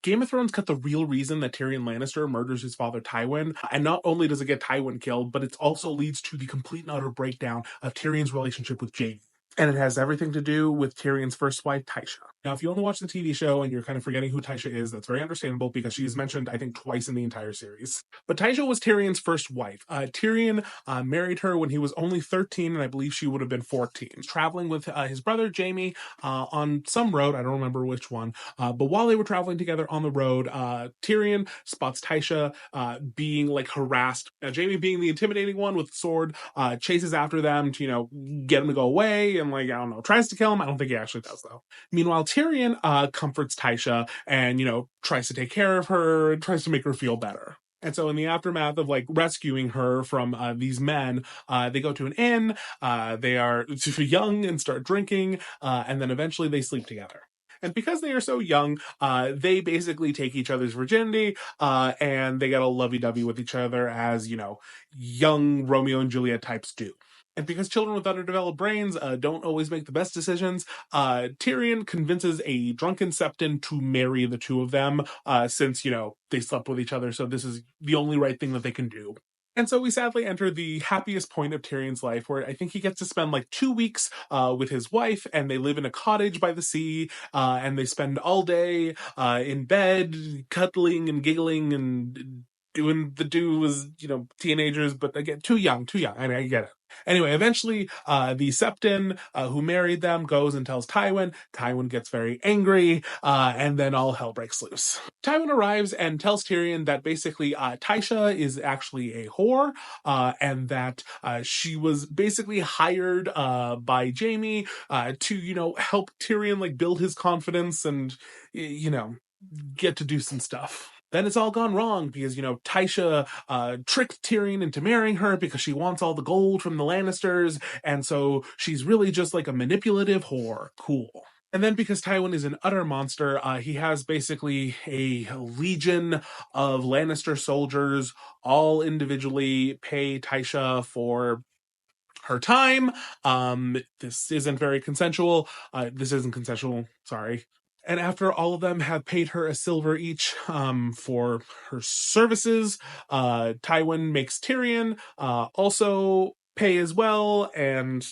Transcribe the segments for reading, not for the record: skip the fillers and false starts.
Game of Thrones cut the real reason that Tyrion Lannister murders his father Tywin, and not only does it get Tywin killed, but it also leads to the complete and utter breakdown of Tyrion's relationship with Jaime. And it has everything to do with Tyrion's first wife, Tysha. Now, if you only watch the TV show and you're kind of forgetting who Tysha is, that's very understandable because she's mentioned, I think, twice in the entire series. But Tysha was Tyrion's first wife. Tyrion married her when he was only 13, and I believe she would have been 14. Traveling with his brother, Jaime, on some road, I don't remember which one, but while they were traveling together on the road, Tyrion spots Tysha being like harassed. Now, Jaime, being the intimidating one with the sword, chases after them to, get him to go away and, like, I don't know, tries to kill him. I don't think he actually does, though. Meanwhile, Tyrion comforts Tysha and, tries to take care of her and tries to make her feel better. And so in the aftermath of, like, rescuing her from these men, they go to an inn, they are young and start drinking, and then eventually they sleep together. And because they are so young, they basically take each other's virginity, and they get a lovey-dovey with each other as, young Romeo and Juliet types do. And because children with underdeveloped brains don't always make the best decisions, Tyrion convinces a drunken septon to marry the two of them, since, they slept with each other, so this is the only right thing that they can do. And so we sadly enter the happiest point of Tyrion's life, where I think he gets to spend like 2 weeks with his wife, and they live in a cottage by the sea, and they spend all day in bed, cuddling and giggling and doing the as, teenagers, but again, too young. I mean, I get it. Anyway, eventually, the Septon, who married them, goes and tells Tywin. Tywin gets very angry, and then all hell breaks loose. Tywin arrives and tells Tyrion that basically Tysha is actually a whore, and that she was basically hired by Jaime to, help Tyrion, like, build his confidence and, get to do some stuff. Then it's all gone wrong because, Tysha tricked Tyrion into marrying her because she wants all the gold from the Lannisters, and so she's really just like a manipulative whore. Cool. And then because Tywin is an utter monster, he has basically a legion of Lannister soldiers all individually pay Tysha for her time. This isn't very consensual. This isn't consensual, sorry. And after all of them have paid her a silver each for her services, Tywin makes Tyrion also pay as well and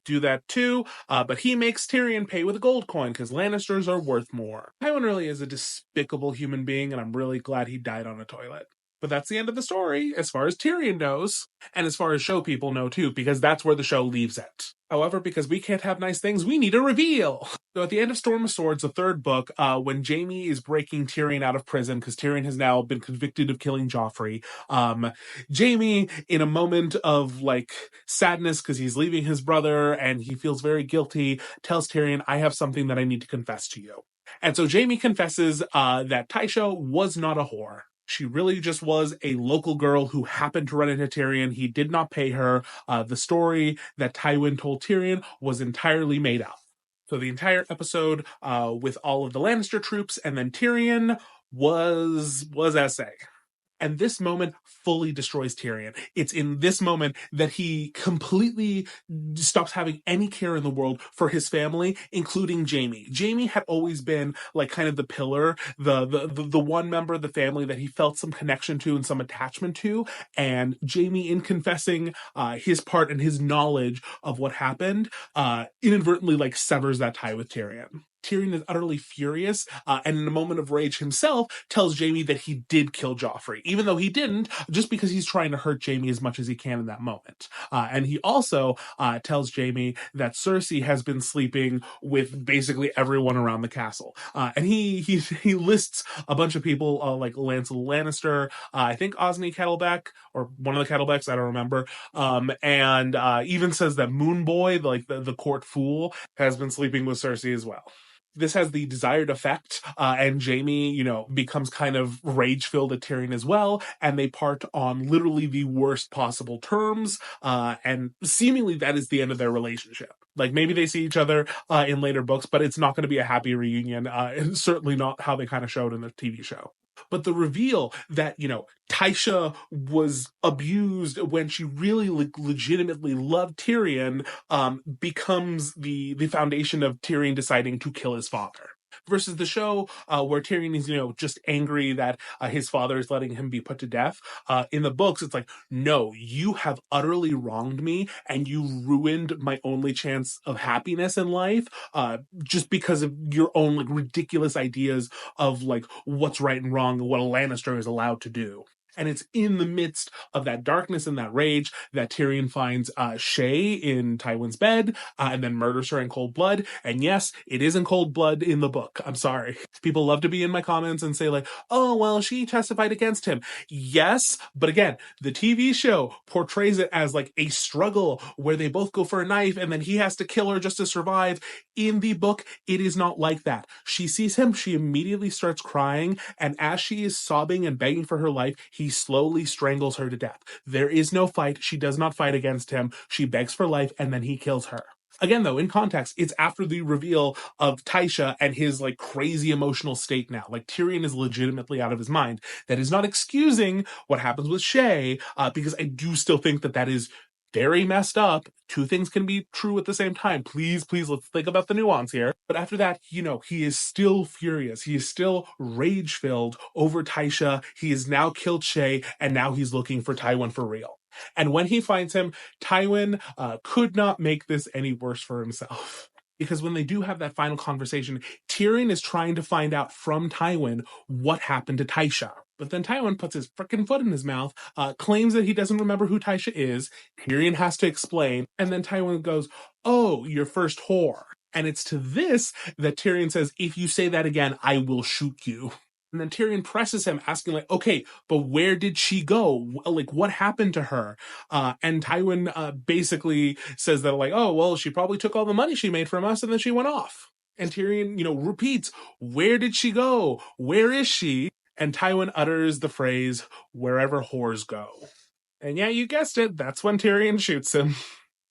do that too. But he makes Tyrion pay with a gold coin because Lannisters are worth more. Tywin really is a despicable human being, and I'm really glad he died on a toilet. But that's the end of the story, as far as Tyrion knows, and as far as show people know too, because that's where the show leaves it. However, because we can't have nice things, we need a reveal. So at the end of Storm of Swords, the third book, when Jaime is breaking Tyrion out of prison, because Tyrion has now been convicted of killing Joffrey, Jaime, in a moment of, like, sadness because he's leaving his brother and he feels very guilty, tells Tyrion, I have something that I need to confess to you. And so Jaime confesses that Tysha was not a whore. She really just was a local girl who happened to run into Tyrion. He did not pay her. The story that Tywin told Tyrion was entirely made up. So the entire episode with all of the Lannister troops and then Tyrion was essay. And this moment fully destroys Tyrion. It's in this moment that he completely stops having any care in the world for his family, including Jaime. Jaime had always been like kind of the pillar, the one member of the family that he felt some connection to and some attachment to. And Jaime, in confessing his part and his knowledge of what happened, inadvertently like severs that tie with Tyrion. Tyrion is utterly furious, and in a moment of rage himself, tells Jaime that he did kill Joffrey, even though he didn't, just because he's trying to hurt Jaime as much as he can in that moment. And he also tells Jaime that Cersei has been sleeping with basically everyone around the castle. And he lists a bunch of people, like Lancel Lannister, I think Osney Kettleback, or one of the Kettlebacks, I don't remember, and even says that Moonboy, like the court fool, has been sleeping with Cersei as well. This has the desired effect, and Jaime, becomes kind of rage-filled at Tyrion as well, and they part on literally the worst possible terms, and seemingly that is the end of their relationship. Like, maybe they see each other in later books, but it's not going to be a happy reunion, and certainly not how they kind of showed in the TV show. But the reveal that, Tysha was abused when she really legitimately loved Tyrion becomes the foundation of Tyrion deciding to kill his father. versus the show where Tyrion is, just angry that his father is letting him be put to death. In the books, it's like, no, you have utterly wronged me and you ruined my only chance of happiness in life just because of your own like ridiculous ideas of like what's right and wrong and what a Lannister is allowed to do. And it's in the midst of that darkness and that rage that Tyrion finds Shae in Tywin's bed and then murders her in cold blood. And yes, it is in cold blood in the book. I'm sorry. People love to be in my comments and say like, oh, well, she testified against him. Yes, but again, the TV show portrays it as like a struggle where they both go for a knife and then he has to kill her just to survive. In the book, it is not like that. She sees him, she immediately starts crying, and as she is sobbing and begging for her life, he slowly strangles her to death. There is no fight. She does not fight against him. She begs for life, and then he kills her. Again, though, in context, it's after the reveal of Tysha and his like crazy emotional state now. Like Tyrion is legitimately out of his mind. That is not excusing what happens with Shae, because I do still think that that is very messed up. Two things can be true at the same time. Please, let's think about the nuance here. But after that, he is still furious. He is still rage-filled over Tysha. He has now killed Shae, and now he's looking for Tywin for real. And when he finds him, Tywin could not make this any worse for himself. Because when they do have that final conversation, Tyrion is trying to find out from Tywin what happened to Tysha. But then Tywin puts his frickin' foot in his mouth, claims that he doesn't remember who Tysha is. Tyrion has to explain. And then Tywin goes, oh, your first whore. And it's to this that Tyrion says, if you say that again, I will shoot you. And then Tyrion presses him, asking like, okay, but where did she go? Like, what happened to her? And Tywin basically says that like, oh, well, she probably took all the money she made from us and then she went off. And Tyrion, repeats, where did she go? Where is she? And Tywin utters the phrase, wherever whores go. And yeah, you guessed it, that's when Tyrion shoots him.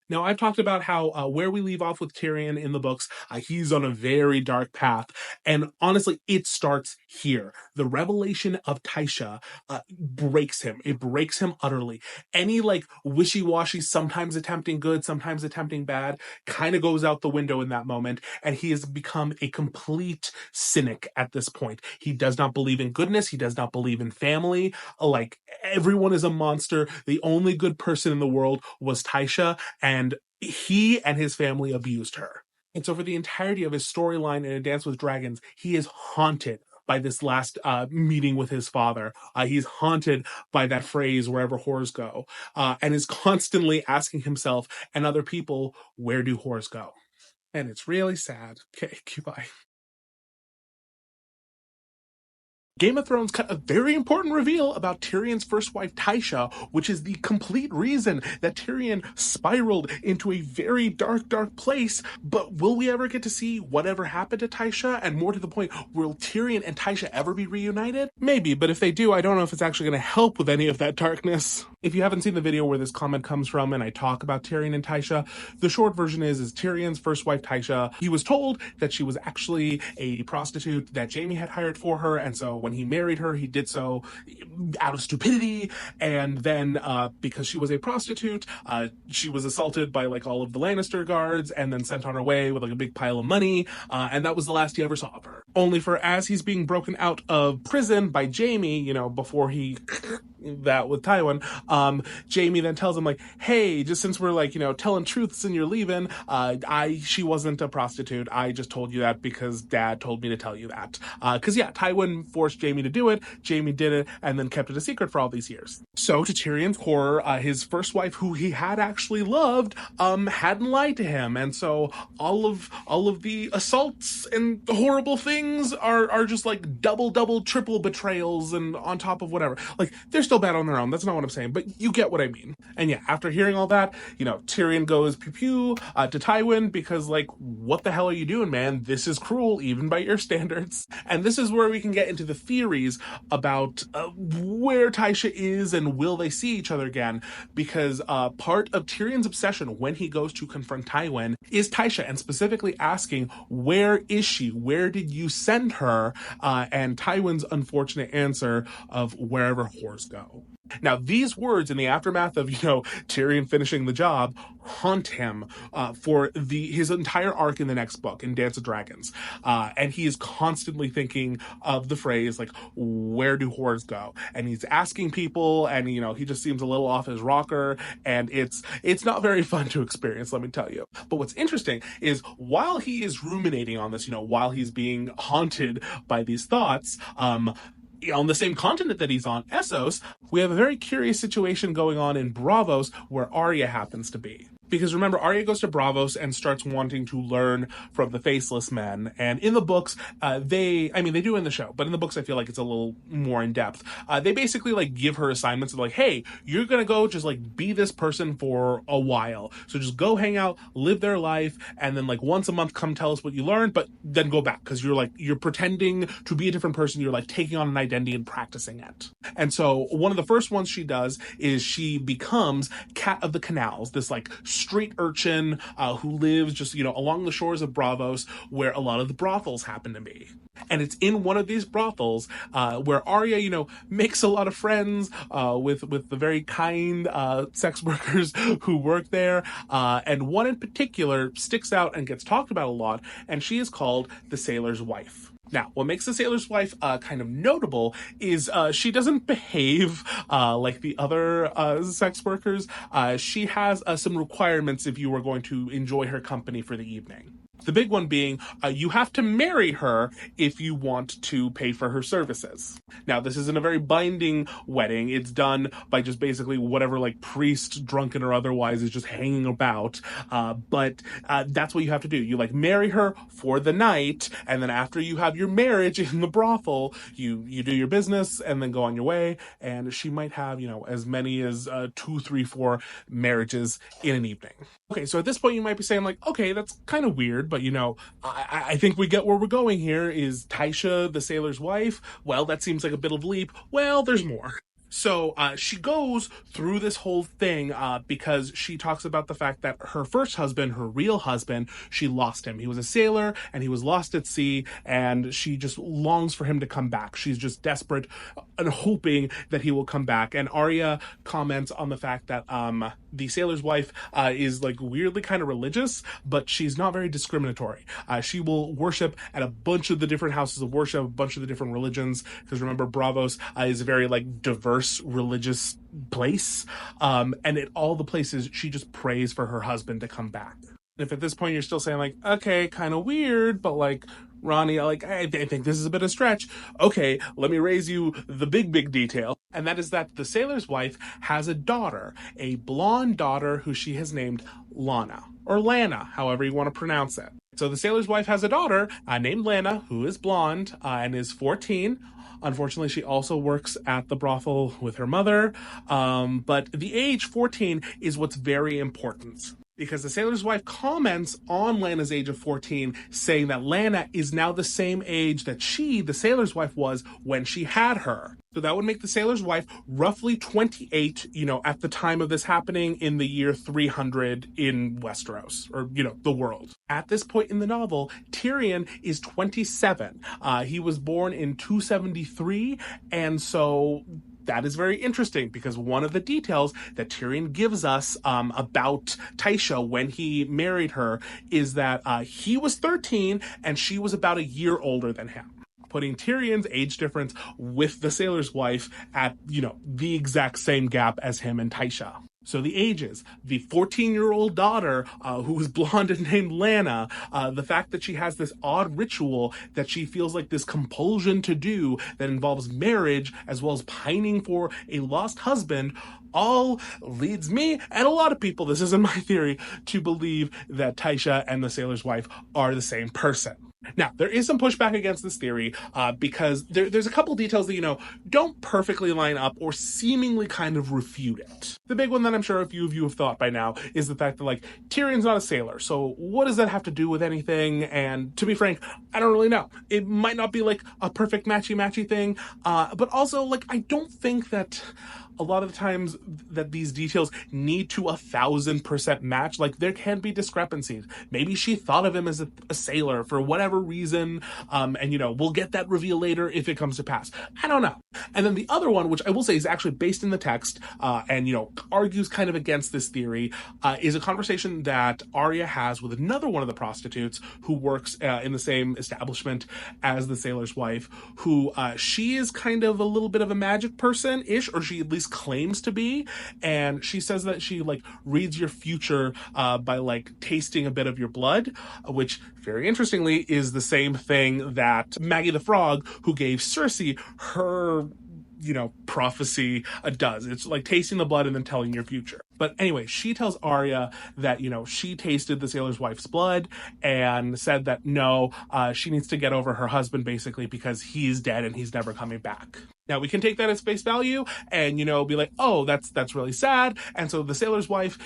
Now, I've talked about how where we leave off with Tyrion in the books, he's on a very dark path. And honestly, it starts here. The revelation of Tysha breaks him. It breaks him utterly. Any like wishy-washy, sometimes attempting good, sometimes attempting bad, kind of goes out the window in that moment. And he has become a complete cynic at this point. He does not believe in goodness. He does not believe in family. Like, everyone is a monster. The only good person in the world was Tysha, and he and his family abused her. And so for the entirety of his storyline in A Dance with Dragons, he is haunted by this last meeting with his father. He's haunted by that phrase, wherever whores go, and is constantly asking himself and other people, where do whores go? And it's really sad. Okay, goodbye. Game of Thrones cut a very important reveal about Tyrion's first wife, Tysha, which is the complete reason that Tyrion spiraled into a very dark, dark place. But will we ever get to see whatever happened to Tysha? And more to the point, will Tyrion and Tysha ever be reunited? Maybe, but if they do, I don't know if it's actually going to help with any of that darkness. If you haven't seen the video where this comment comes from and I talk about Tyrion and Tysha, the short version is Tyrion's first wife, Tysha. He was told that she was actually a prostitute that Jaime had hired for her, and so when he married her, he did so out of stupidity. And then because she was a prostitute, she was assaulted by like all of the Lannister guards and then sent on her way with like a big pile of money. And that was the last he ever saw of her. Only for as he's being broken out of prison by Jaime, before he that with Tywin, Jaime then tells him like, hey, just since we're like, telling truths and you're leaving, she wasn't a prostitute. I just told you that because dad told me to tell you that. Cause yeah, Tywin forced Jaime to do it. Jaime did it and then kept it a secret for all these years. So to Tyrion's horror, his first wife, who he had actually loved, hadn't lied to him. And so all of the assaults and horrible things are just like double, triple betrayals and on top of whatever. Like, they're still bad on their own. That's not what I'm saying, but you get what I mean. And yeah, after hearing all that, Tyrion goes pew-pew to Tywin because like, what the hell are you doing, man? This is cruel, even by your standards. And this is where we can get into the theories about where Tysha is and will they see each other again, because part of Tyrion's obsession when he goes to confront Tywin is Tysha, and specifically asking, where is she? Where did you send her? And Tywin's unfortunate answer of wherever whores go. Now, these words in the aftermath of, Tyrion finishing the job haunt him for his entire arc in the next book, in Dance of Dragons. And he is constantly thinking of the phrase, like, where do whores go? And he's asking people, and, he just seems a little off his rocker, and it's not very fun to experience, let me tell you. But what's interesting is while he is ruminating on this, while he's being haunted by these thoughts, on the same continent that he's on, Essos, we have a very curious situation going on in Braavos where Arya happens to be. Because remember, Arya goes to Braavos and starts wanting to learn from the Faceless Men. And in the books, they do in the show, but in the books, I feel like it's a little more in depth. They basically like give her assignments of like, hey, you're going to go just like be this person for a while. So just go hang out, live their life. And then like once a month, come tell us what you learned, but then go back. Cause you're pretending to be a different person. You're like taking on an identity and practicing it. And so one of the first ones she does is she becomes Cat of the Canals, this like street urchin who lives just, along the shores of Braavos, where a lot of the brothels happen to be. And it's in one of these brothels where Arya, makes a lot of friends with the very kind sex workers who work there. And one in particular sticks out and gets talked about a lot, and she is called the Sailor's Wife. Now, what makes the Sailor's Wife kind of notable is she doesn't behave like the other sex workers. She has some requirements if you are going to enjoy her company for the evening. The big one being, you have to marry her if you want to pay for her services. Now, this isn't a very binding wedding. It's done by just basically whatever, like, priest, drunken or otherwise, is just hanging about. But that's what you have to do. You, like, marry her for the night, and then after you have your marriage in the brothel, you do your business and then go on your way. And she might have, as many as 2, 3, 4 marriages in an evening. Okay, so at this point you might be saying, like, okay, that's kind of weird, but I think we get where we're going here. Is Tysha the Sailor's Wife? Well, that seems like a bit of a leap. Well, there's more. So she goes through this whole thing because she talks about the fact that her first husband, her real husband, she lost him. He was a sailor and he was lost at sea, and she just longs for him to come back. She's just desperate and hoping that he will come back. And Arya comments on the fact that the Sailor's Wife is like weirdly kind of religious, but she's not very discriminatory. She will worship at a bunch of the different houses of worship, a bunch of the different religions, because remember, Braavos is a very like diverse religious place, and at all the places she just prays for her husband to come back. If at this point you're still saying like, okay, kind of weird, but like, Ronnie, like, I think this is a bit of a stretch. Okay, let me raise you the big detail. And that is that the Sailor's Wife has a daughter, a blonde daughter who she has named Lana, or Lana, however you want to pronounce it. So the Sailor's Wife has a daughter named Lana, who is blonde and is 14. Unfortunately, she also works at the brothel with her mother. But the age 14 is what's very important, because the Sailor's Wife comments on Lana's age of 14, saying that Lana is now the same age that she, the Sailor's Wife, was when she had her. So that would make the Sailor's Wife roughly 28, at the time of this happening in the year 300 in Westeros, or, the world. At this point in the novel, Tyrion is 27. He was born in 273, and so that is very interesting, because one of the details that Tyrion gives us about Tysha when he married her is that he was 13 and she was about a year older than him, putting Tyrion's age difference with the Sailor's Wife at, the exact same gap as him and Tysha. So the ages, the 14-year-old daughter who was blonde and named Lana, the fact that she has this odd ritual that she feels like this compulsion to do that involves marriage as well as pining for a lost husband, all leads me, and a lot of people, this isn't my theory, to believe that Tysha and the Sailor's Wife are the same person. Now, there is some pushback against this theory because there's a couple details that, don't perfectly line up or seemingly kind of refute it. The big one that I'm sure a few of you have thought by now is the fact that, like, Tyrion's not a sailor, so what does that have to do with anything? And to be frank, I don't really know. It might not be, like, a perfect matchy-matchy thing, but also, like, I don't think that a lot of the times that these details need to 1,000% match. Like, there can be discrepancies. Maybe she thought of him as a sailor for whatever reason, and we'll get that reveal later if it comes to pass. I don't know. And then the other one, which I will say is actually based in the text, and argues kind of against this theory, is a conversation that Arya has with another one of the prostitutes who works in the same establishment as the sailor's wife, who she is kind of a little bit of a magic person-ish, or she at least claims to be. And she says that she reads your future by tasting a bit of your blood, which very interestingly is the same thing that Maggie the Frog, who gave Cersei her prophecy, does. It's like tasting the blood and then telling your future. But anyway, she tells Arya that, she tasted the sailor's wife's blood and said that no, she needs to get over her husband basically because he's dead and he's never coming back. Now, we can take that as face value and, be like, oh, that's really sad. And so the sailor's wife,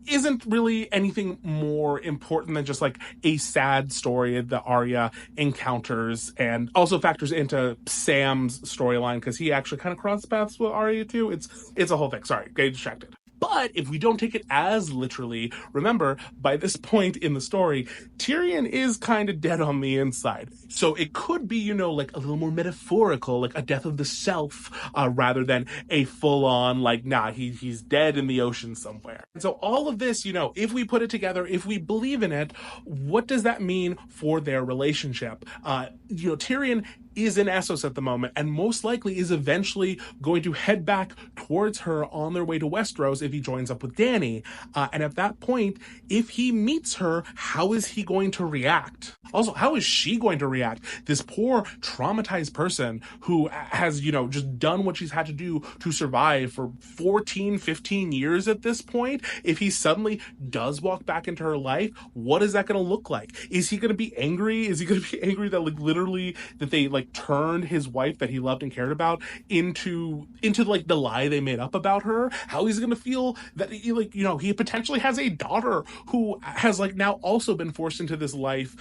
isn't really anything more important than just a sad story that Arya encounters, and also factors into Sam's storyline because he actually kind of crossed paths with Arya too. It's a whole thing. Sorry, getting distracted. But if we don't take it as literally, remember, by this point in the story, Tyrion is kind of dead on the inside. So it could be, a little more metaphorical, like a death of the self, rather than a full-on, he's dead in the ocean somewhere. And so all of this, if we put it together, if we believe in it, what does that mean for their relationship? Tyrion is in Essos at the moment, and most likely is eventually going to head back towards her on their way to Westeros if he joins up with Dany. And at that point, if he meets her, how is he going to react? Also, how is she going to react? This poor, traumatized person who has, just done what she's had to do to survive for 14, 15 years at this point. If he suddenly does walk back into her life, what is that going to look like? Is he going to be angry? Is he going to be angry that literally that they turned his wife that he loved and cared about into the lie they made up about her? How he's going to feel that he potentially has a daughter who has now also been forced into this life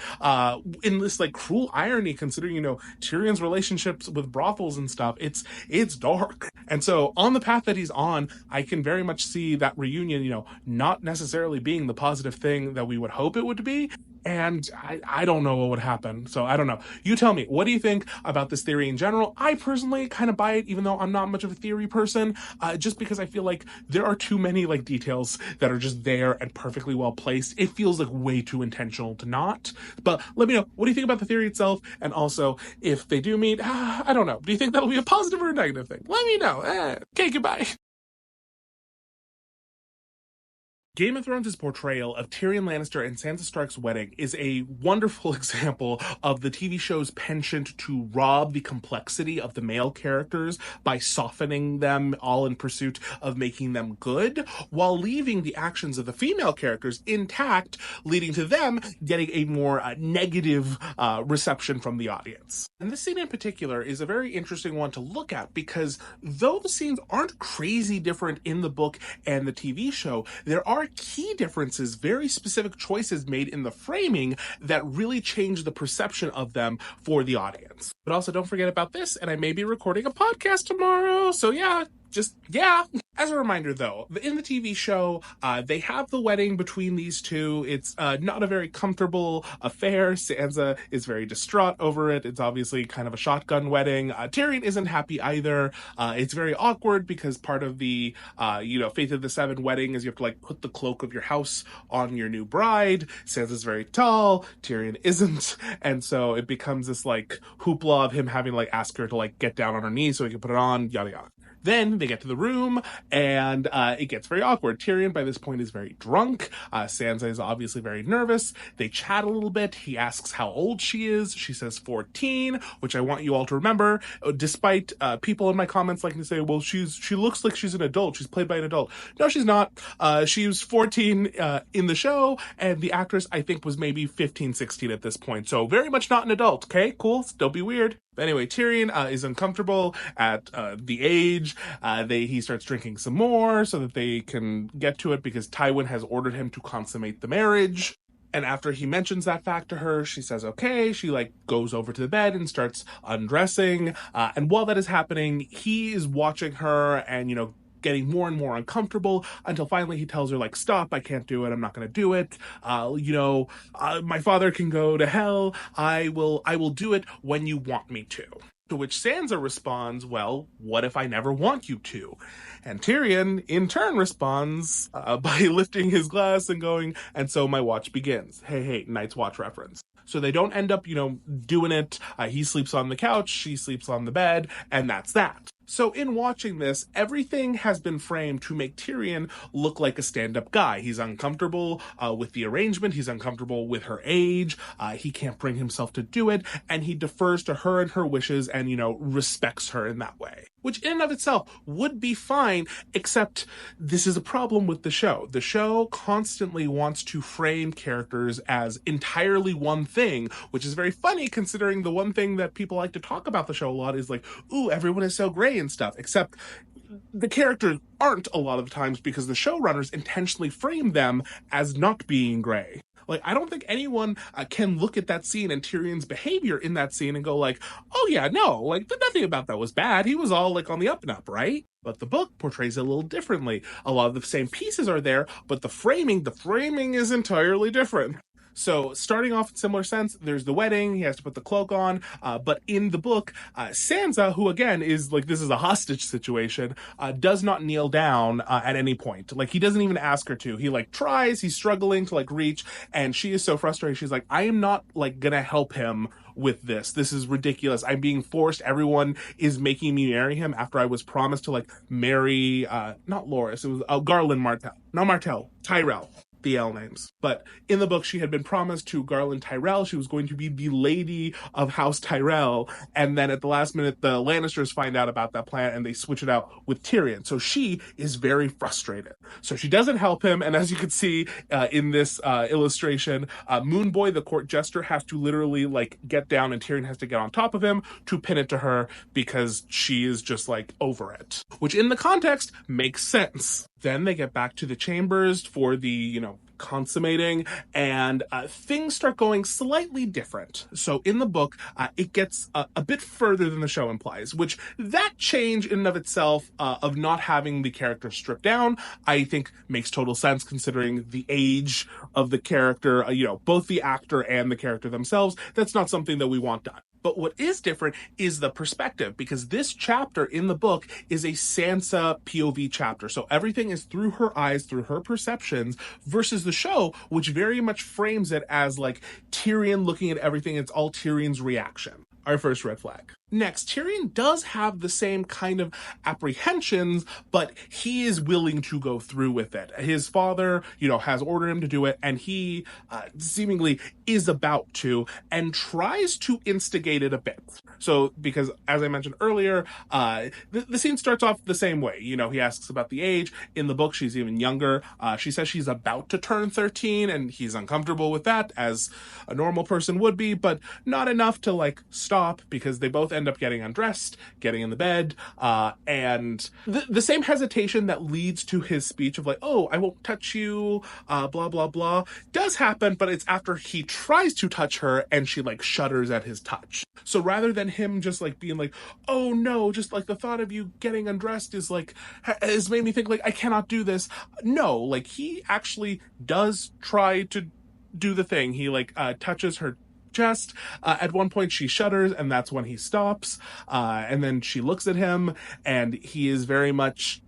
in this cruel irony, considering Tyrion's relationships with brothels and stuff. It's dark. And so on the path that he's on, I can very much see that reunion not necessarily being the positive thing that we would hope it would be. And I don't know what would happen. So I don't know. You tell me, what do you think about this theory in general? I personally kind of buy it, even though I'm not much of a theory person, just because I feel like there are too many details that are just there and perfectly well placed. It feels way too intentional to not. But let me know, what do you think about the theory itself? And also, if they do meet, I don't know. Do you think that'll be a positive or a negative thing? Let me know. Okay, goodbye. Game of Thrones' portrayal of Tyrion Lannister and Sansa Stark's wedding is a wonderful example of the TV show's penchant to rob the complexity of the male characters by softening them all in pursuit of making them good, while leaving the actions of the female characters intact, leading to them getting a more negative reception from the audience. And this scene in particular is a very interesting one to look at because though the scenes aren't crazy different in the book and the TV show, there are key differences, very specific choices made in the framing that really change the perception of them for the audience. But also don't forget about this, and I may be recording a podcast tomorrow, so yeah. As a reminder, though, in the TV show, they have the wedding between these two. It's not a very comfortable affair. Sansa is very distraught over it. It's obviously kind of a shotgun wedding. Tyrion isn't happy either. It's very awkward because part of the, Faith of the Seven wedding is you have to put the cloak of your house on your new bride. Sansa's very tall. Tyrion isn't. And so it becomes this hoopla of him having to ask her to get down on her knees so he can put it on, yada yada. Then they get to the room, and it gets very awkward. Tyrion, by this point, is very drunk. Sansa is obviously very nervous. They chat a little bit. He asks how old she is. She says 14, which I want you all to remember, despite people in my comments liking to say, well, she looks like she's an adult. She's played by an adult. No, she's not. She was 14 in the show, and the actress, I think, was maybe 15, 16 at this point. So very much not an adult, okay? Cool. Don't be weird. But anyway, Tyrion is uncomfortable at the age. He starts drinking some more so that they can get to it because Tywin has ordered him to consummate the marriage. And after he mentions that fact to her, she says, okay. She goes over to the bed and starts undressing. And while that is happening, he is watching her and, getting more and more uncomfortable until finally he tells her, like, stop, I can't do it, I'm not going to do it. My father can go to hell. I will do it when you want me to. To which Sansa responds, well, what if I never want you to? And Tyrion, in turn, responds by lifting his glass and going, and so my watch begins. Hey, Night's Watch reference. So they don't end up, doing it. He sleeps on the couch, she sleeps on the bed, and that's that. So in watching this, everything has been framed to make Tyrion look like a stand-up guy. He's uncomfortable with the arrangement. He's uncomfortable with her age. He can't bring himself to do it. And he defers to her and her wishes and, respects her in that way. Which in and of itself would be fine, except this is a problem with the show. The show constantly wants to frame characters as entirely one thing, which is very funny considering the one thing that people like to talk about the show a lot is like, ooh, everyone is so gray and stuff, except the characters aren't a lot of the times because the showrunners intentionally frame them as not being gray. Like, I don't think anyone can look at that scene and Tyrion's behavior in that scene and go like, oh yeah, no, like, nothing about that was bad. He was all, like, on the up and up, right? But the book portrays it a little differently. A lot of the same pieces are there, but the framing is entirely different. So starting off in similar sense, there's the wedding, he has to put the cloak on, but in the book, Sansa, who again is like, this is a hostage situation, does not kneel down at any point. Like, he doesn't even ask her to. He like tries, he's struggling to like reach, and she is so frustrated. She's like, I am not like gonna help him with this. This is ridiculous. I'm being forced. Everyone is making me marry him after I was promised to like marry, not Loras, it was Garland Martell. Not Martell, Tyrell. The L names. But in the book, she had been promised to Garland Tyrell. She was going to be the lady of House Tyrell. And then at the last minute, the Lannisters find out about that plan and they switch it out with Tyrion. So she is very frustrated. So she doesn't help him. And as you can see in this illustration, Moonboy, the court jester, has to literally like get down and Tyrion has to get on top of him to pin it to her because she is just like over it. Which in the context makes sense. Then they get back to the chambers for the, consummating, and things start going slightly different. So in the book, it gets a bit further than the show implies, which that change in and of itself of not having the character stripped down, I think makes total sense considering the age of the character, both the actor and the character themselves. That's not something that we want done. But what is different is the perspective, because this chapter in the book is a Sansa POV chapter. So everything is through her eyes, through her perceptions, versus the show, which very much frames it as like Tyrion looking at everything. It's all Tyrion's reaction. Our first red flag. Next, Tyrion does have the same kind of apprehensions, but he is willing to go through with it. His father, has ordered him to do it, and he seemingly is about to and tries to instigate it a bit. So, because as I mentioned earlier, the scene starts off the same way. He asks about the age. In the book, she's even younger. She says she's about to turn 13, and he's uncomfortable with that, as a normal person would be, but not enough to, like, stop, because they both end up getting undressed, getting in the bed, and the same hesitation that leads to his speech of like, oh, I won't touch you, blah, blah, blah, does happen, but it's after he tries to touch her and she like shudders at his touch. So rather than him just like being like, oh no, just like the thought of you getting undressed is like, has made me think like, I cannot do this. No, like he actually does try to do the thing. He like touches her chest. At one point she shudders and that's when he stops. And then she looks at him and he is very much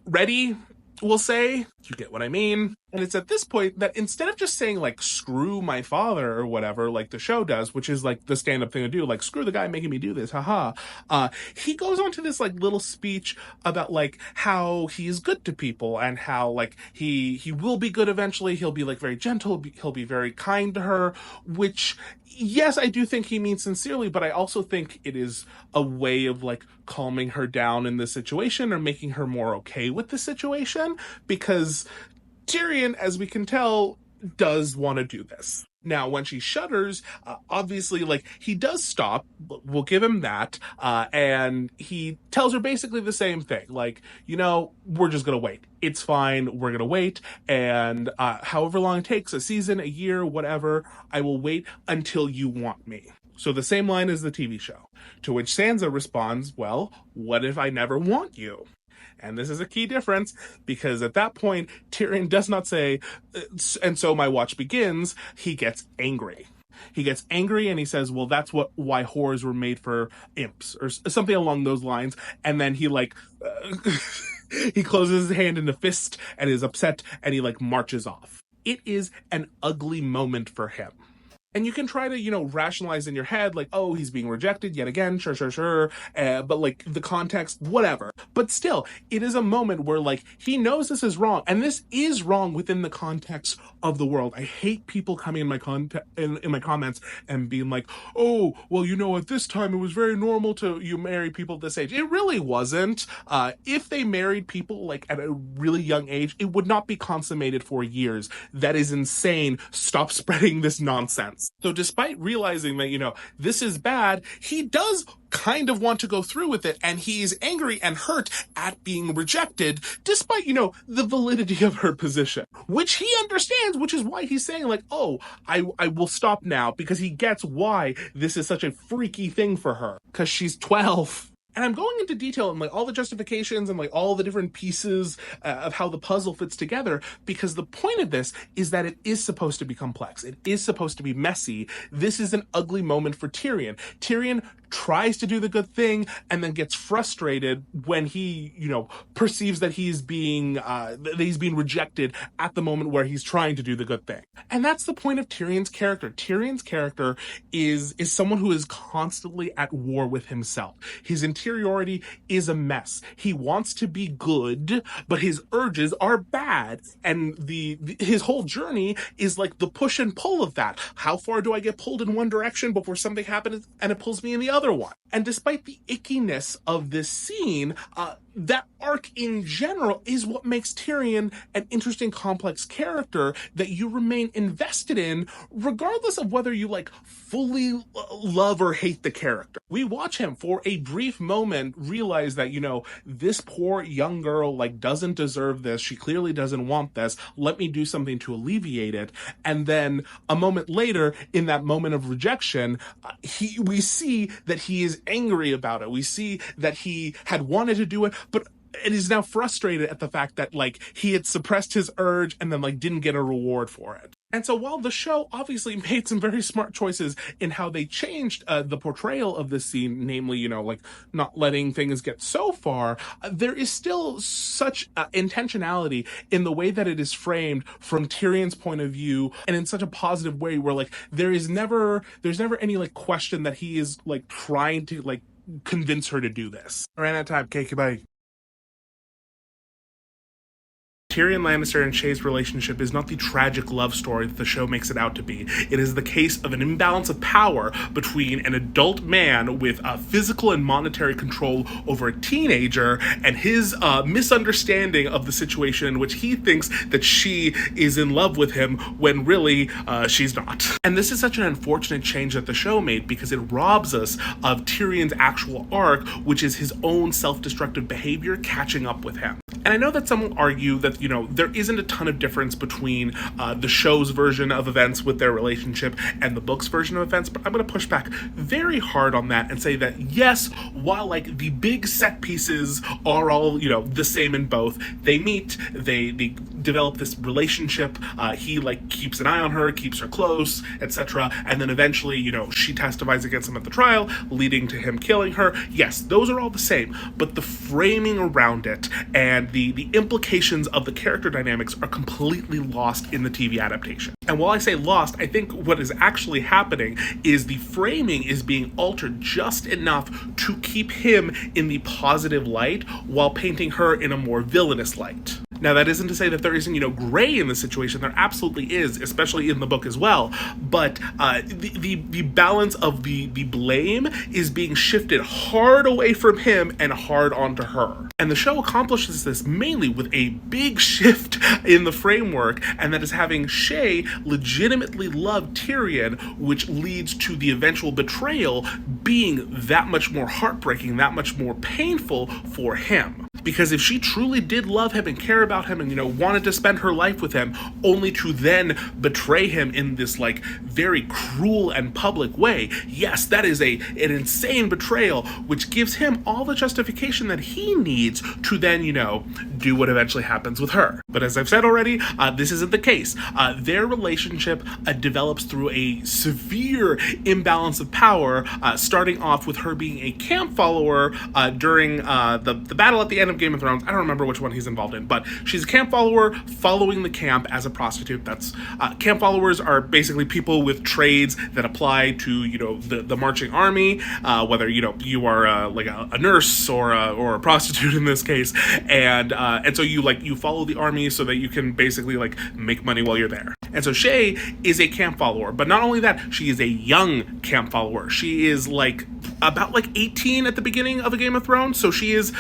ready, we'll say. You get what I mean? And it's at this point that instead of just saying like, screw my father or whatever, like the show does, which is like the stand-up thing to do, like, screw the guy making me do this, haha. He goes on to this like little speech about like how he is good to people and how like he will be good eventually. He'll be like very gentle. He'll be very kind to her, which, yes, I do think he means sincerely, but I also think it is a way of like calming her down in the situation or making her more okay with the situation, because Tyrion, as we can tell, does want to do this. Now, when she shudders, obviously, like, he does stop. We'll give him that. And he tells her basically the same thing. Like, we're just going to wait. It's fine. We're going to wait. And however long it takes, a season, a year, whatever, I will wait until you want me. So the same line as the TV show. To which Sansa responds, well, what if I never want you? And this is a key difference, because at that point, Tyrion does not say, and so my watch begins. He gets angry. He gets angry and he says, well, that's why whores were made for imps, or something along those lines. And then he he closes his hand in a fist and is upset, and he marches off. It is an ugly moment for him. And you can try to, rationalize in your head, oh, he's being rejected yet again, sure. But the context, whatever. But still, it is a moment where he knows this is wrong, and this is wrong within the context of the world. I hate people coming in my in my comments and being like, oh, well, at this time it was very normal to marry people at this age. It really wasn't. If they married people at a really young age, it would not be consummated for years. That is insane. Stop spreading this nonsense. So despite realizing that, this is bad, he does kind of want to go through with it, and he's angry and hurt at being rejected, despite, the validity of her position, which he understands, which is why he's saying oh, I will stop now, because he gets why this is such a freaky thing for her, because she's 12. And I'm going into detail in all the justifications and all the different pieces of how the puzzle fits together, because the point of this is that it is supposed to be complex. It is supposed to be messy. This is an ugly moment for Tyrion. Tyrion tries to do the good thing and then gets frustrated when he, perceives that he's being rejected at the moment where he's trying to do the good thing. And that's the point of Tyrion's character. Tyrion's character is someone who is constantly at war with himself. His interiority is a mess. He wants to be good, but his urges are bad. And his whole journey is the push and pull of that. How far do I get pulled in one direction before something happens and it pulls me in the other one? And despite the ickiness of this scene, that arc in general is what makes Tyrion an interesting, complex character that you remain invested in, regardless of whether you fully love or hate the character. We watch him for a brief moment realize that, this poor young girl doesn't deserve this. She clearly doesn't want this. Let me do something to alleviate it. And then a moment later, in that moment of rejection, we see that he is angry about it. We see that he had wanted to do it, but it is now frustrated at the fact that he had suppressed his urge and then didn't get a reward for it. And so while the show obviously made some very smart choices in how they changed the portrayal of this scene, namely, not letting things get so far, there is still such intentionality in the way that it is framed from Tyrion's point of view, and in such a positive way where there's never any question that he is trying to convince her to do this. I ran out of time. Okay, goodbye. Tyrion Lannister and Shae's relationship is not the tragic love story that the show makes it out to be. It is the case of an imbalance of power between an adult man with physical and monetary control over a teenager, and his misunderstanding of the situation in which he thinks that she is in love with him when really she's not. And this is such an unfortunate change that the show made, because it robs us of Tyrion's actual arc, which is his own self-destructive behavior catching up with him. And I know that some will argue that, there isn't a ton of difference between the show's version of events with their relationship and the book's version of events, but I'm going to push back very hard on that and say that, yes, while the big set pieces are all, the same in both, they meet, they develop this relationship, he keeps an eye on her, keeps her close, etc., and then eventually, she testifies against him at the trial, leading to him killing her. Yes, those are all the same, but the framing around it and the implications of the character dynamics are completely lost in the TV adaptation. And while I say lost, I think what is actually happening is the framing is being altered just enough to keep him in the positive light while painting her in a more villainous light. Now, that isn't to say that there isn't, gray in the situation. There absolutely is, especially in the book as well. But the balance of the blame is being shifted hard away from him and hard onto her. And the show accomplishes this mainly with a big shift in the framework, and that is having Shae legitimately love Tyrion, which leads to the eventual betrayal being that much more heartbreaking, that much more painful for him. Because if she truly did love him and care about him and, wanted to spend her life with him, only to then betray him in this, very cruel and public way, yes, that is an insane betrayal, which gives him all the justification that he needs to then, do what eventually happens with her. But as I've said already, this isn't the case. Their relationship develops through a severe imbalance of power, starting off with her being a camp follower during the battle at the end of Game of Thrones. I don't remember which one he's involved in, but she's a camp follower following the camp as a prostitute. That's camp followers are basically people with trades that apply to the marching army, whether you are a nurse or a prostitute in this case, and so you follow the army so that you can basically make money while you're there. And so Shae is a camp follower, but not only that, she is a young camp follower. She is about 18 at the beginning of a Game of Thrones, so she is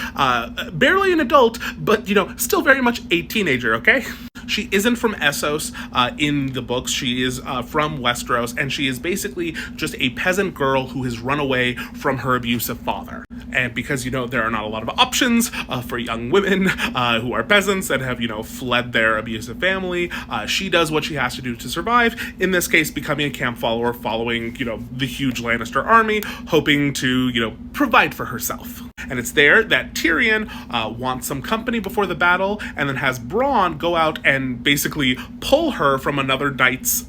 barely an adult, but still very much a teenager, okay? She isn't from Essos in the books. She is from Westeros, and she is basically just a peasant girl who has run away from her abusive father. And because, there are not a lot of options for young women who are peasants that have, fled their abusive family, she does what she has to do to survive. In this case, becoming a camp follower, following, the huge Lannister army, hoping to, provide for herself. And it's there that Tyrion wants some company before the battle, and then has Bronn go out and basically pull her from another knight's,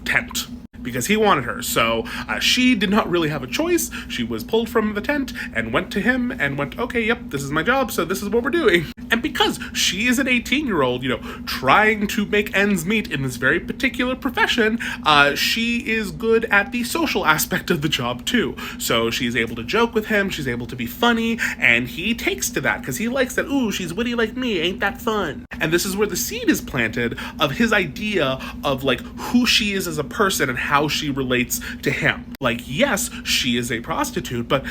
tent, because he wanted her. So she did not really have a choice. She was pulled from the tent and went to him and went, okay, yep, this is my job, so this is what we're doing. And because she is an 18-year-old, trying to make ends meet in this very particular profession, she is good at the social aspect of the job too. So she's able to joke with him, she's able to be funny, and he takes to that because he likes that, ooh, she's witty like me, ain't that fun? And this is where the seed is planted of his idea of who she is as a person and how she relates to him. Yes, she is a prostitute, but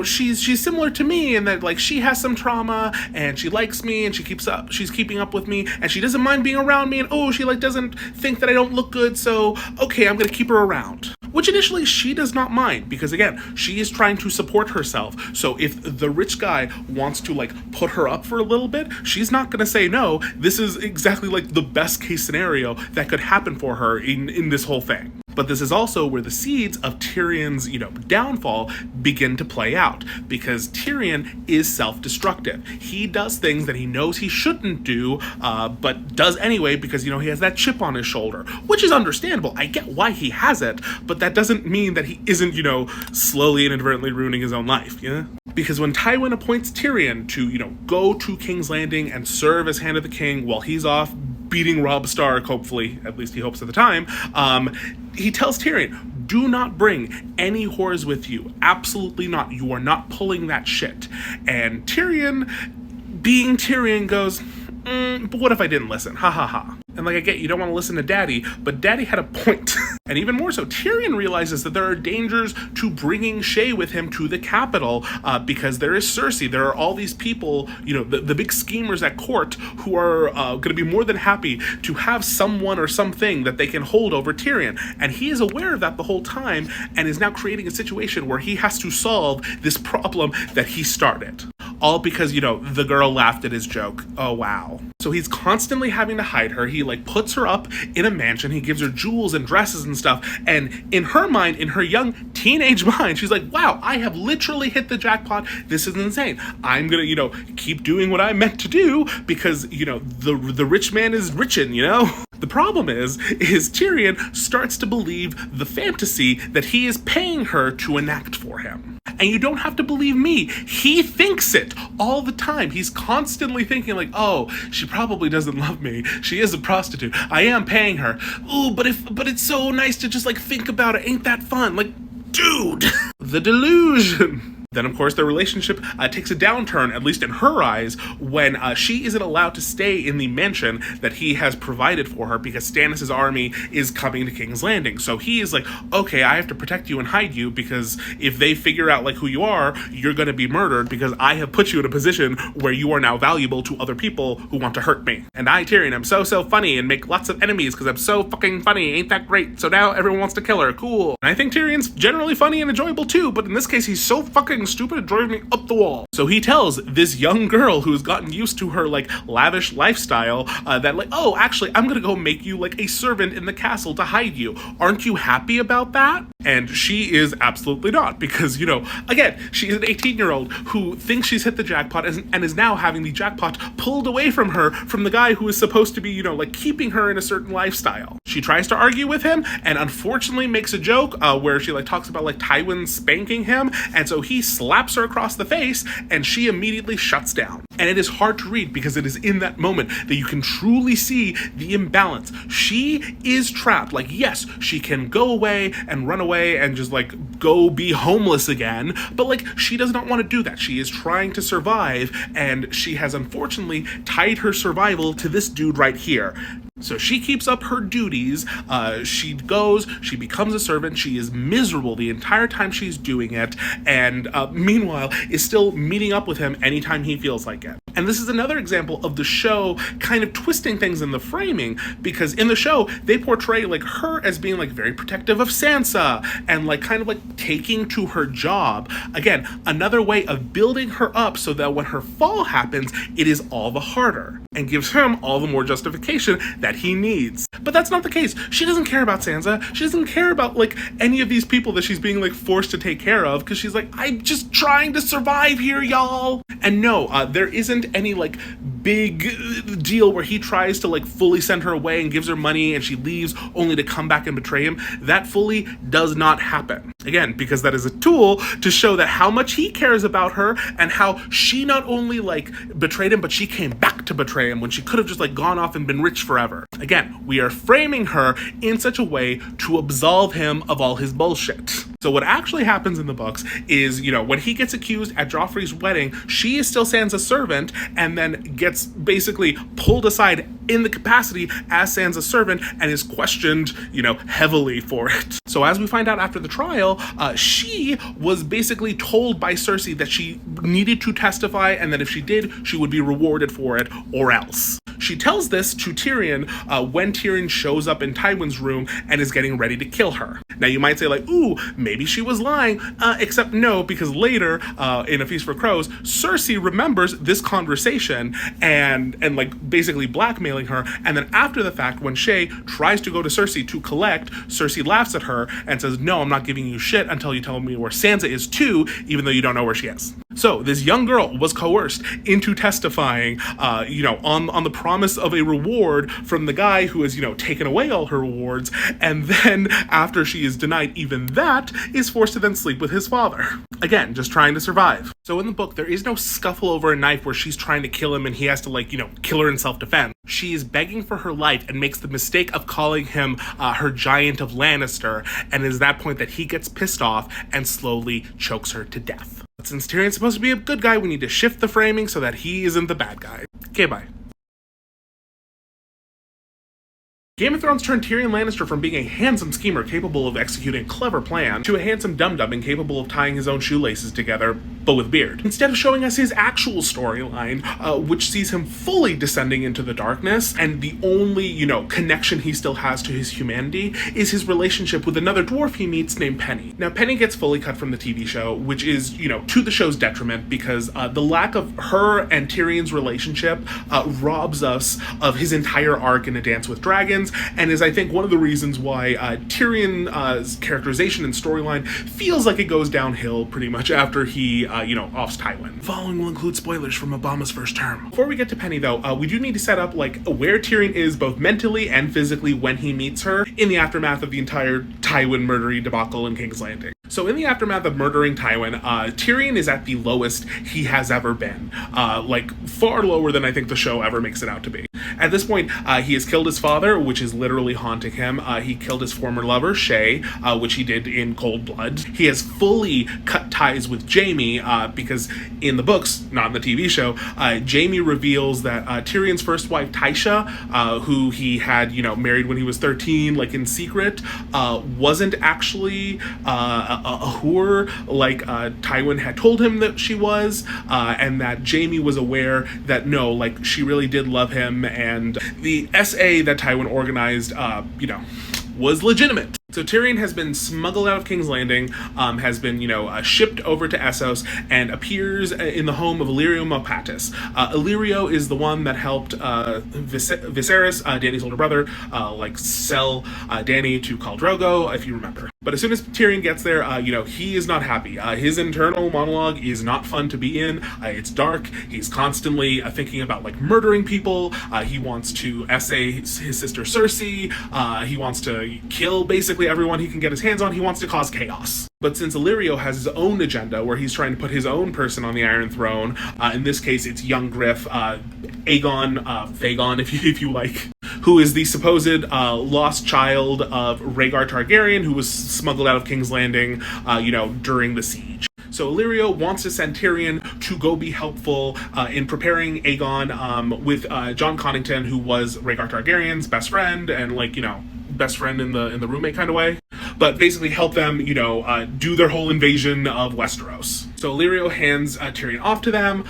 she's similar to me in that she has some trauma and she likes me and she's keeping up with me and she doesn't mind being around me, and she doesn't think that I don't look good, so okay, I'm gonna keep her around. Which initially she does not mind, because again, she is trying to support herself. So if the rich guy wants to put her up for a little bit, she's not gonna say no. This is exactly the best case scenario that could happen for her in this whole thing. But this is also where the seeds of Tyrion's, downfall begin to play out, because Tyrion is self-destructive. He does things that he knows he shouldn't do, but does anyway because, he has that chip on his shoulder, which is understandable. I get why he has it, but that doesn't mean that he isn't, slowly and inadvertently ruining his own life, yeah? Because when Tywin appoints Tyrion to, go to King's Landing and serve as Hand of the King while he's off beating Robb Stark, hopefully, at least he hopes at the time, he tells Tyrion, do not bring any whores with you. Absolutely not. You are not pulling that shit. And Tyrion, being Tyrion, goes, but what if I didn't listen? Ha ha ha. And I get you don't want to listen to Daddy, but Daddy had a point. And even more so, Tyrion realizes that there are dangers to bringing Shae with him to the capital, because there is Cersei. There are all these people, the big schemers at court who are going to be more than happy to have someone or something that they can hold over Tyrion. And he is aware of that the whole time and is now creating a situation where he has to solve this problem that he started. All because, the girl laughed at his joke. Oh, wow. So he's constantly having to hide her. He puts her up in a mansion. He gives her jewels and dresses and stuff. And in her mind, in her young teenage mind, she's like, wow, I have literally hit the jackpot. This is insane. I'm going to, keep doing what I meant to do because, the rich man is richin', The problem is Tyrion starts to believe the fantasy that he is paying her to enact for him. And you don't have to believe me. He thinks it all the time. He's constantly thinking oh, she probably doesn't love me. She is a prostitute. I am paying her. Ooh, but it's so nice to just think about it. Ain't that fun? Dude, the delusion. Then, of course, their relationship takes a downturn, at least in her eyes, when she isn't allowed to stay in the mansion that he has provided for her because Stannis' army is coming to King's Landing. So he is okay, I have to protect you and hide you because if they figure out who you are, you're going to be murdered because I have put you in a position where you are now valuable to other people who want to hurt me. And I, Tyrion, am so funny and make lots of enemies because I'm so fucking funny. Ain't that great? So now everyone wants to kill her. Cool. And I think Tyrion's generally funny and enjoyable too, but in this case, he's so fucking being stupid and driving me up the wall. So he tells this young girl who's gotten used to her like lavish lifestyle that like, oh, actually, I'm gonna go make you like a servant in the castle to hide you. Aren't you happy about that? And she is absolutely not, because, you know, again, she's an 18-year-old who thinks she's hit the jackpot and is now having the jackpot pulled away from her from the guy who is supposed to be, you know, like keeping her in a certain lifestyle. She tries to argue with him and unfortunately makes a joke where she like talks about like Tywin spanking him, and so he slaps her across the face and she immediately shuts down. And it is hard to read because it is in that moment that you can truly see the imbalance. She is trapped. Like, yes, she can go away and run away and just like go be homeless again, but like she does not want to do that. She is trying to survive, and she has unfortunately tied her survival to this dude right here. So she keeps up her duties, she goes, she becomes a servant, she is miserable the entire time she's doing it, and meanwhile is still meeting up with him anytime he feels like it. And this is another example of the show kind of twisting things in the framing, because in the show, they portray like her as being like very protective of Sansa and like kind of like taking to her job. Again, another way of building her up so that when her fall happens, it is all the harder and gives him all the more justification that he needs. But that's not the case. She doesn't care about Sansa. She doesn't care about like any of these people that she's being like forced to take care of, because she's like, I'm just trying to survive here, y'all. And no, there isn't any like big deal where he tries to like fully send her away and gives her money and she leaves only to come back and betray him. That fully does not happen. Again, because that is a tool to show that how much he cares about her and how she not only like betrayed him, but she came back to betray him when she could have just like gone off and been rich forever. Again, we are framing her in such a way to absolve him of all his bullshit. So what actually happens in the books is, you know, when he gets accused at Joffrey's wedding, she is still Sansa's servant and then gets basically pulled aside in the capacity as Sansa's servant and is questioned, you know, heavily for it. So as we find out after the trial, she was basically told by Cersei that she needed to testify and that if she did, she would be rewarded for it or else. She tells this to Tyrion when Tyrion shows up in Tywin's room and is getting ready to kill her. Now you might say like, ooh, maybe she was lying, except no, because later in A Feast for Crows, Cersei remembers this conversation and like basically blackmailing her, and then after the fact, when Shae tries to go to Cersei to collect, Cersei laughs at her and says, no, I'm not giving you shit until you tell me where Sansa is too, even though you don't know where she is. So this young girl was coerced into testifying, you know, on the promise of a reward from the guy who has, you know, taken away all her rewards, and then after she is denied even that, is forced to then sleep with his father. Again, just trying to survive. So in the book, there is no scuffle over a knife where she's trying to kill him and he has to like, you know, kill her in self-defense. She is begging for her life and makes the mistake of calling him her Giant of Lannister, and it is that point that he gets pissed off and slowly chokes her to death. But since Tyrion's supposed to be a good guy, we need to shift the framing so that he isn't the bad guy. Okay, bye. Game of Thrones turned Tyrion Lannister from being a handsome schemer capable of executing a clever plan to a handsome dum-dum incapable of tying his own shoelaces together, but with beard. Instead of showing us his actual storyline, which sees him fully descending into the darkness, and the only, you know, connection he still has to his humanity is his relationship with another dwarf he meets named Penny. Now, Penny gets fully cut from the TV show, which is, you know, to the show's detriment, because the lack of her and Tyrion's relationship robs us of his entire arc in A Dance with Dragons, and is, I think, one of the reasons why Tyrion's characterization and storyline feels like it goes downhill pretty much after he, you know, offs Tywin. The following will include spoilers from Obama's first term. Before we get to Penny, though, we do need to set up, like, where Tyrion is both mentally and physically when he meets her in the aftermath of the entire Tywin murdery debacle in King's Landing. So in the aftermath of murdering Tywin, Tyrion is at the lowest he has ever been, like far lower than I think the show ever makes it out to be. At this point, he has killed his father, which is literally haunting him. He killed his former lover, Shae, which he did in cold blood. He has fully cut ties with Jaime, because in the books, not in the TV show, Jaime reveals that Tyrion's first wife, Tysha, who he had, you know, married when he was 13, like in secret, wasn't actually a whore like Tywin had told him that she was, and that Jaime was aware that no, like she really did love him, and the SA that Tywin organized, you know, was legitimate. So Tyrion has been smuggled out of King's Landing, has been, shipped over to Essos, and appears in the home of Illyrio Mopatis. Illyrio is the one that helped Viserys, Dany's older brother, sell Dany to Khal Drogo, if you remember. But as soon as Tyrion gets there, he is not happy. His internal monologue is not fun to be in. It's dark. He's constantly thinking about murdering people. He wants to essay his sister Cersei. He wants to kill basically everyone he can get his hands on. He wants to cause chaos. But since Illyrio has his own agenda where he's trying to put his own person on the Iron Throne, in this case it's young Griff, Vagon, if you like, who is the supposed lost child of Rhaegar Targaryen, who was smuggled out of King's Landing, during the siege. So Illyrio wants to send Tyrion to go be helpful in preparing Aegon with Jon Connington, who was Rhaegar Targaryen's best friend, and best friend in the roommate kind of way, but basically help them, do their whole invasion of Westeros. So Illyrio hands Tyrion off to them.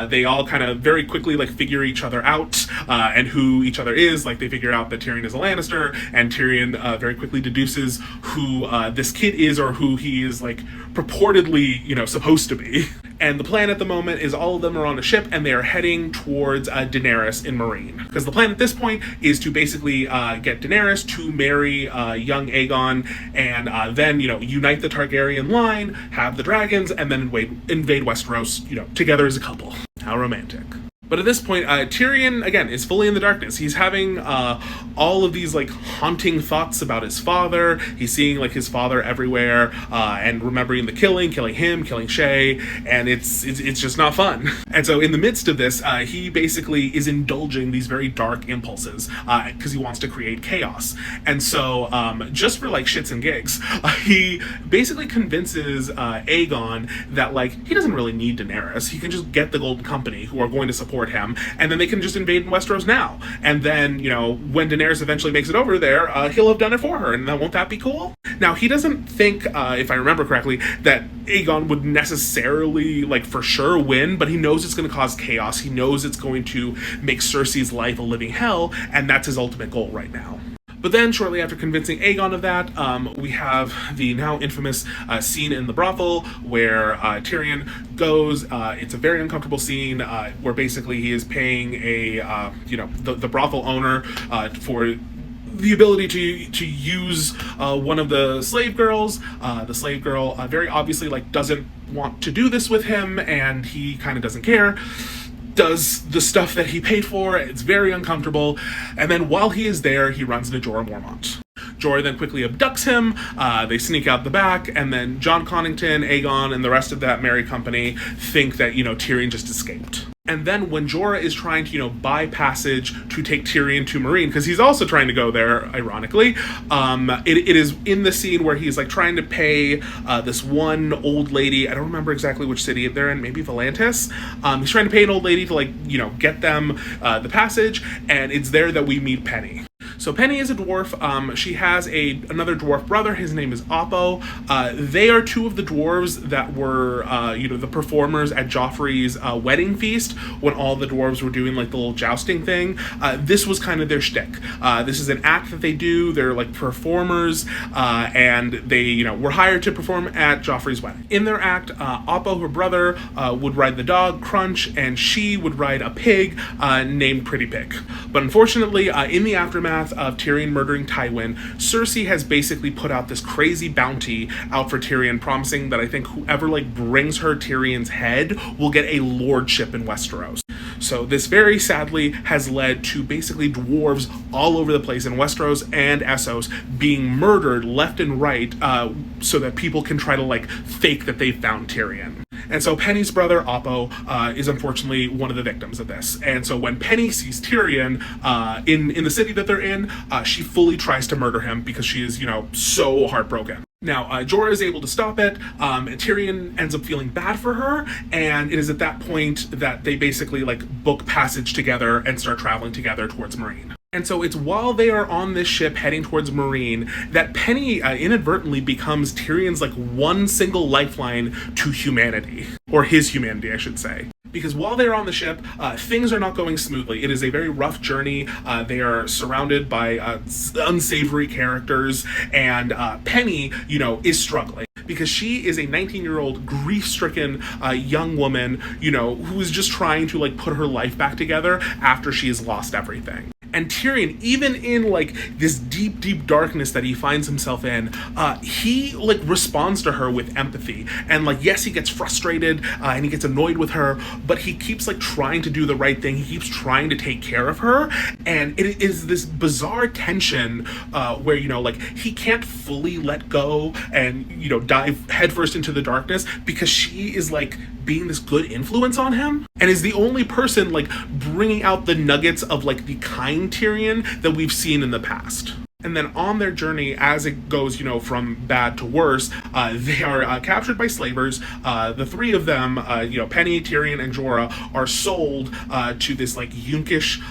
They all kind of very quickly figure each other out and who each other is. They figure out that Tyrion is a Lannister, and Tyrion very quickly deduces who this kid is, or who he is purportedly supposed to be. And the plan at the moment is all of them are on a ship and they are heading towards Daenerys in Meereen. Because the plan at this point is to basically get Daenerys to marry young Aegon, and then, unite the Targaryen line, have the dragons, and then invade Westeros, together as a couple. How romantic. But at this point, Tyrion, again, is fully in the darkness. He's having all of these, haunting thoughts about his father. He's seeing, his father everywhere, and remembering the killing him, killing Shae, and it's just not fun. And so in the midst of this, he basically is indulging these very dark impulses, because he wants to create chaos. And so, just for, shits and gigs, he basically convinces Aegon that, he doesn't really need Daenerys. He can just get the Golden Company, who are going to support him, and then they can just invade Westeros now. And then, when Daenerys eventually makes it over there, he'll have done it for her, and won't that be cool? Now, he doesn't think, if I remember correctly, that Aegon would necessarily, for sure win, but he knows it's going to cause chaos. He knows it's going to make Cersei's life a living hell, and that's his ultimate goal right now. But then, shortly after convincing Aegon of that, we have the now infamous scene in the brothel where Tyrion goes. It's a very uncomfortable scene where basically he is paying the brothel owner for the ability to use one of the slave girls. The slave girl very obviously doesn't want to do this with him, and he kind of doesn't care. Does the stuff that he paid for. It's very uncomfortable. And then while he is there, he runs into Jorah Mormont. Jorah then quickly abducts him. They sneak out the back, and then Jon Connington, Aegon, and the rest of that merry company think that, Tyrion just escaped. And then when Jorah is trying to, buy passage to take Tyrion to Meereen, because he's also trying to go there, ironically, it is in the scene where he's trying to pay this one old lady. I don't remember exactly which city they're in, maybe Volantis. He's trying to pay an old lady to get them the passage, and it's there that we meet Penny. So Penny is a dwarf. She has another dwarf brother. His name is Oppo. They are two of the dwarves that were, the performers at Joffrey's wedding feast when all the dwarves were doing the little jousting thing. This was kind of their shtick. This is an act that they do. They're performers, and they, were hired to perform at Joffrey's wedding. In their act, Oppo, her brother, would ride the dog Crunch, and she would ride a pig named Pretty Pig. But unfortunately, in the aftermath of Tyrion murdering Tywin, Cersei has basically put out this crazy bounty out for Tyrion, promising that I think whoever brings her Tyrion's head will get a lordship in Westeros. So this very sadly has led to basically dwarves all over the place in Westeros and Essos being murdered left and right, so that people can try to fake that they found Tyrion. And so Penny's brother, Oppo, is unfortunately one of the victims of this. And so when Penny sees Tyrion in the city that they're in, she fully tries to murder him because she is, so heartbroken. Now, Jorah is able to stop it, and Tyrion ends up feeling bad for her, and it is at that point that they basically, book passage together and start traveling together towards Meereen. And so it's while they are on this ship heading towards Meereen that Penny inadvertently becomes Tyrion's one single lifeline to humanity. Or his humanity, I should say. because while they're on the ship, things are not going smoothly. It is a very rough journey. They are surrounded by unsavory characters, and Penny, is struggling because she is a 19-year-old grief-stricken young woman, who is just trying to like put her life back together after she has lost everything. And Tyrion, even in like this deep, deep darkness that he finds himself in, he like responds to her with empathy. And like, yes, he gets frustrated and he gets annoyed with her, but he keeps like trying to do the right thing. He keeps trying to take care of her, and it is this bizarre tension where like he can't fully let go and dive headfirst into the darkness because she is like being this good influence on him and is the only person like bringing out the nuggets of like the kind Tyrion that we've seen in the past. And then on their journey, as it goes, from bad to worse, they are captured by slavers. The three of them, Penny, Tyrion, and Jorah, are sold to this like Yunkish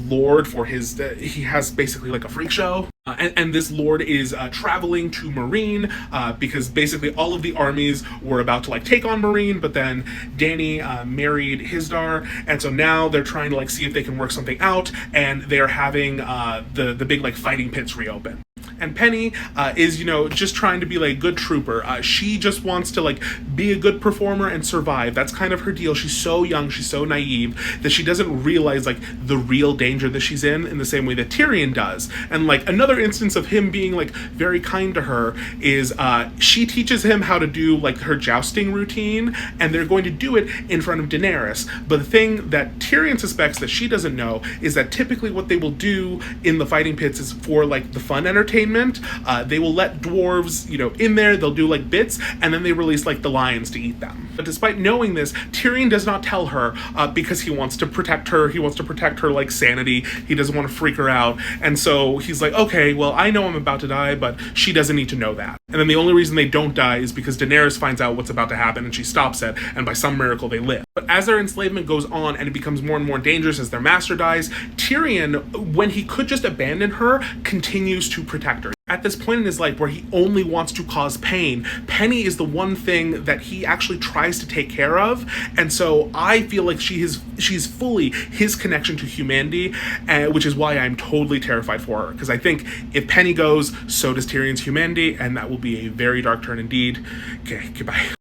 lord for his. He has basically like a freak show. And this lord is traveling to Meereen because basically all of the armies were about to like take on Meereen, but then Dany married Hisdar, and so now they're trying to like see if they can work something out, and they're having the big like fighting pits reopen. And Penny is, just trying to be like a good trooper. She just wants to like be a good performer and survive. That's kind of her deal. She's so young, she's so naive that she doesn't realize like the real danger that she's in the same way that Tyrion does. And like another instance of him being like very kind to her is she teaches him how to do like her jousting routine, and they're going to do it in front of Daenerys. But the thing that Tyrion suspects that she doesn't know is that typically what they will do in the fighting pits is for like the fun entertainment. They will let dwarves, in there, they'll do like bits, and then they release like the lions to eat them. But despite knowing this, Tyrion does not tell her because he wants to protect her. He wants to protect her like sanity. He doesn't want to freak her out. And so he's like, okay, well, I know I'm about to die, but she doesn't need to know that. And then the only reason they don't die is because Daenerys finds out what's about to happen and she stops it, and by some miracle they live. But as their enslavement goes on and it becomes more and more dangerous as their master dies, Tyrion, when he could just abandon her, continues to protect her. At this point in his life where he only wants to cause pain, Penny is the one thing that he actually tries to take care of, and so I feel like she's fully his connection to humanity, which is why I'm totally terrified for her, because I think if Penny goes, so does Tyrion's humanity, and that will be a very dark turn indeed. Okay, goodbye.